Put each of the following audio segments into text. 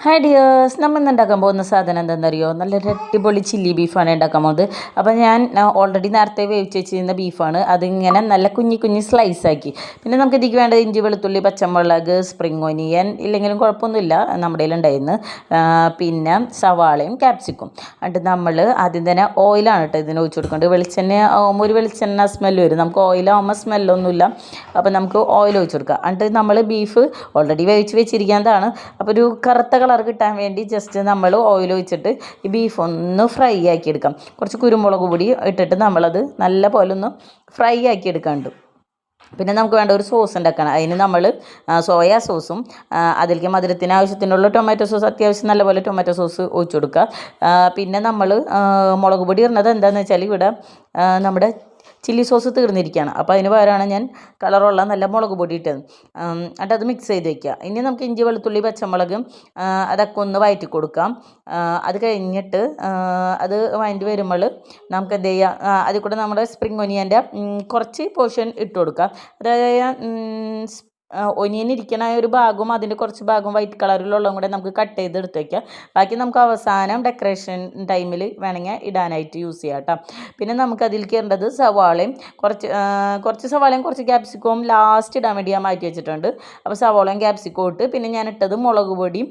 Hi dears, നമ്മൾ ഇന്ന് ഉണ്ടാക്കാൻ പോകുന്ന സാധനം എന്താണെന്നറിയോ? നല്ലൊരു അടിപൊളി ചില്ലി ബീഫാണ് ഉണ്ടാക്കാൻ പോകുന്നത്. അപ്പോൾ ഞാൻ ഓൾറെഡി നേരത്തെ വേവിച്ച് വെച്ചിരുന്ന ബീഫാണ്. അതിങ്ങനെ നല്ല കുഞ്ഞി കുഞ്ഞി സ്ലൈസാക്കി. പിന്നെ നമുക്ക് ഇതിലേക്ക് വേണ്ടത് ഇഞ്ചി, വെളുത്തുള്ളി, പച്ചമുളക്, സ്പ്രിംഗ് ഒനിയൻ ഇല്ലെങ്കിലും കുഴപ്പമൊന്നുമില്ല, നമ്മുടെ കയ്യിലുണ്ടായിരുന്നു. പിന്നെ സവാളയും ക്യാപ്സിക്കും. എന്നിട്ട് നമ്മൾ ആദ്യം തന്നെ ഓയിലാണ് കേട്ടോ ഇതിന് ഒഴിച്ച് കൊടുക്കേണ്ടത്. വെളിച്ചെണ്ണ ആകുമ്പോൾ ഒരു വെളിച്ചെണ്ണ സ്മെല്ല് വരും. നമുക്ക് ഓയിലാകുമ്പോൾ സ്മെല്ലൊന്നുമില്ല. അപ്പോൾ നമുക്ക് ഓയിൽ ഒഴിച്ച് കൊടുക്കാം. എന്നിട്ട് നമ്മൾ ബീഫ് ഓൾറെഡി വേവിച്ച് വെച്ചിരിക്കുന്നതാണ്. അപ്പോൾ ഒരു കറുത്ത കളർ കിട്ടാൻ വേണ്ടി ജസ്റ്റ് നമ്മൾ ഓയിൽ ഒഴിച്ചിട്ട് ഈ ബീഫ് ഒന്ന് ഫ്രൈ ആക്കി എടുക്കാം. കുറച്ച് കുരുമുളക് പൊടി ഇട്ടിട്ട് നമ്മളത് നല്ല പോലെ ഒന്ന് ഫ്രൈ ആക്കി എടുക്കാണ്ട്. പിന്നെ നമുക്ക് വേണ്ട ഒരു സോസ് ഉണ്ടാക്കണം. അതിന് നമ്മൾ സോയാ സോസും അതിലേക്ക് മധുരത്തിന് ആവശ്യത്തിനുള്ള ടൊമാറ്റോ സോസ്, അത്യാവശ്യം നല്ലപോലെ ടൊമാറ്റോ സോസ് ഒഴിച്ചു കൊടുക്കുക. പിന്നെ നമ്മൾ മുളക് പൊടി ഇടുന്നത് എന്താണെന്ന് വെച്ചാൽ ഇവിടെ നമ്മുടെ ചില്ലി സോസ് തീർന്നിരിക്കുകയാണ്. അപ്പോൾ അതിന് പകരമാണ് ഞാൻ കളറുള്ള നല്ല മുളക് പൊടി ഇട്ടത്. എന്നിട്ട് അത് മിക്സ് ചെയ്ത് വയ്ക്കുക. ഇനി നമുക്ക് ഇഞ്ചി, വെളുത്തുള്ളി, പച്ചമുളക് അതൊക്കെ ഒന്ന് വഴറ്റി കൊടുക്കാം. അത് കഴിഞ്ഞിട്ട് അത് വഴറ്റി വരുമ്പോൾ നമുക്ക് എന്ത് ചെയ്യാം, അതിൽ കൂടെ നമ്മുടെ സ്പ്രിംഗ് ഒനിയൻ്റെ കുറച്ച് പോർഷൻ ഇട്ട് കൊടുക്കാം. അതായത് ഒനിയൻ ഇരിക്കണ ഒരു ഭാഗവും അതിൻ്റെ കുറച്ച് ഭാഗവും വൈറ്റ് കളറിലുള്ളതും കൂടെ നമുക്ക് കട്ട് ചെയ്ത് എടുത്ത് വയ്ക്കാം. ബാക്കി നമുക്ക് അവസാനം ഡെക്കറേഷൻ ടൈമിൽ വേണമെങ്കിൽ ഇടാനായിട്ട് യൂസ് ചെയ്യാം കേട്ടോ. പിന്നെ നമുക്ക് അതിലേക്ക് ഇടേണ്ടത് സവാളയും കുറച്ച് സവാളയും കുറച്ച് ക്യാപ്സിക്കവും ലാസ്റ്റ് ഇടാൻ വേണ്ടി ഞാൻ മാറ്റി വെച്ചിട്ടുണ്ട്. അപ്പോൾ സവാളയും ക്യാപ്സിക്കവും ഇട്ട് പിന്നെ ഞാൻ ഇട്ടത് മുളക് പൊടിയും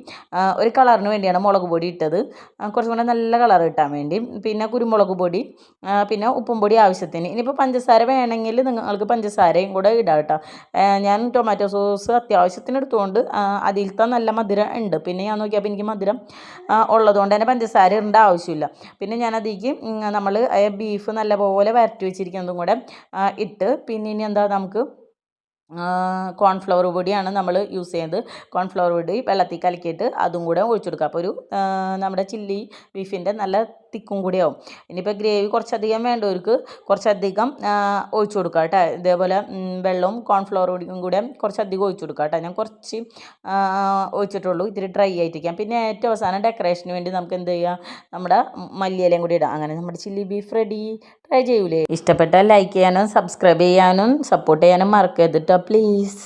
ഒരു കളറിന് വേണ്ടിയാണ് മുളക് പൊടി ഇട്ടത്, കുറച്ചും കൂടെ നല്ല കളർ കിട്ടാൻ വേണ്ടി. പിന്നെ കുരുമുളക് പൊടി, പിന്നെ ഉപ്പും പൊടി ആവശ്യത്തിന്. ഇനിയിപ്പോൾ പഞ്ചസാര വേണമെങ്കിൽ നിങ്ങൾക്ക് പഞ്ചസാരയും കൂടെ ഇടാം കേട്ടോ. ഞാൻ ടൊമാറ്റോ സോസ് അത്യാവശ്യത്തിന് എടുത്തുകൊണ്ട് അതിലത്തെ നല്ല മധുരം ഉണ്ട്. പിന്നെ ഞാൻ നോക്കിയപ്പോൾ എനിക്ക് മധുരം ഉള്ളതുകൊണ്ട് തന്നെ പഞ്ചസാര ഇടേണ്ട ആവശ്യമില്ല. പിന്നെ ഞാൻ അതിലേക്ക് നമ്മൾ ബീഫ് നല്ലപോലെ വരട്ടി വെച്ചിരിക്കുന്നതും കൂടെ ഇട്ട് പിന്നെ ഇനി എന്താ നമുക്ക് കോൺഫ്ലവർ പൊടിയാണ് നമ്മൾ യൂസ് ചെയ്യുന്നത്. കോൺഫ്ലവർ പൊടി വെള്ളത്തിൽ കലക്കിയിട്ട് അതും കൂടെ ഒഴിച്ചു കൊടുക്കുക. അപ്പോൾ ഒരു നമ്മുടെ ചില്ലി ബീഫിൻ്റെ നല്ല തിക്കും കൂടിയാവും. ഇനിയിപ്പോൾ ഗ്രേവി കുറച്ചധികം വേണ്ടവർക്ക് കുറച്ചധികം ഒഴിച്ചു കൊടുക്കുക കേട്ടോ. ഇതേപോലെ വെള്ളവും കോൺഫ്ലവർ പൊടിയും കൂടെ കുറച്ചധികം ഒഴിച്ചു കൊടുക്കുക കേട്ടോ. ഞാൻ കുറച്ച് ഒഴിച്ചിട്ടുള്ളൂ, ഇത്തിരി ഡ്രൈ ആയിട്ടിരിക്കാം. പിന്നെ ഏറ്റവും അവസാനം ഡെക്കറേഷന് വേണ്ടി നമുക്ക് എന്ത് ചെയ്യാം, നമ്മുടെ മല്ലിയിലയും കൂടി ഇടാം. അങ്ങനെ നമ്മുടെ ചില്ലി ബീഫ് റെഡി. ട്രൈ ചെയ്യൂലേ? ഇഷ്ടപ്പെട്ടാൽ ലൈക്ക് ചെയ്യാനും സബ്സ്ക്രൈബ് ചെയ്യാനും സപ്പോർട്ട് ചെയ്യാനും മറക്കരുത് കേട്ടോ പ്ലീസ്.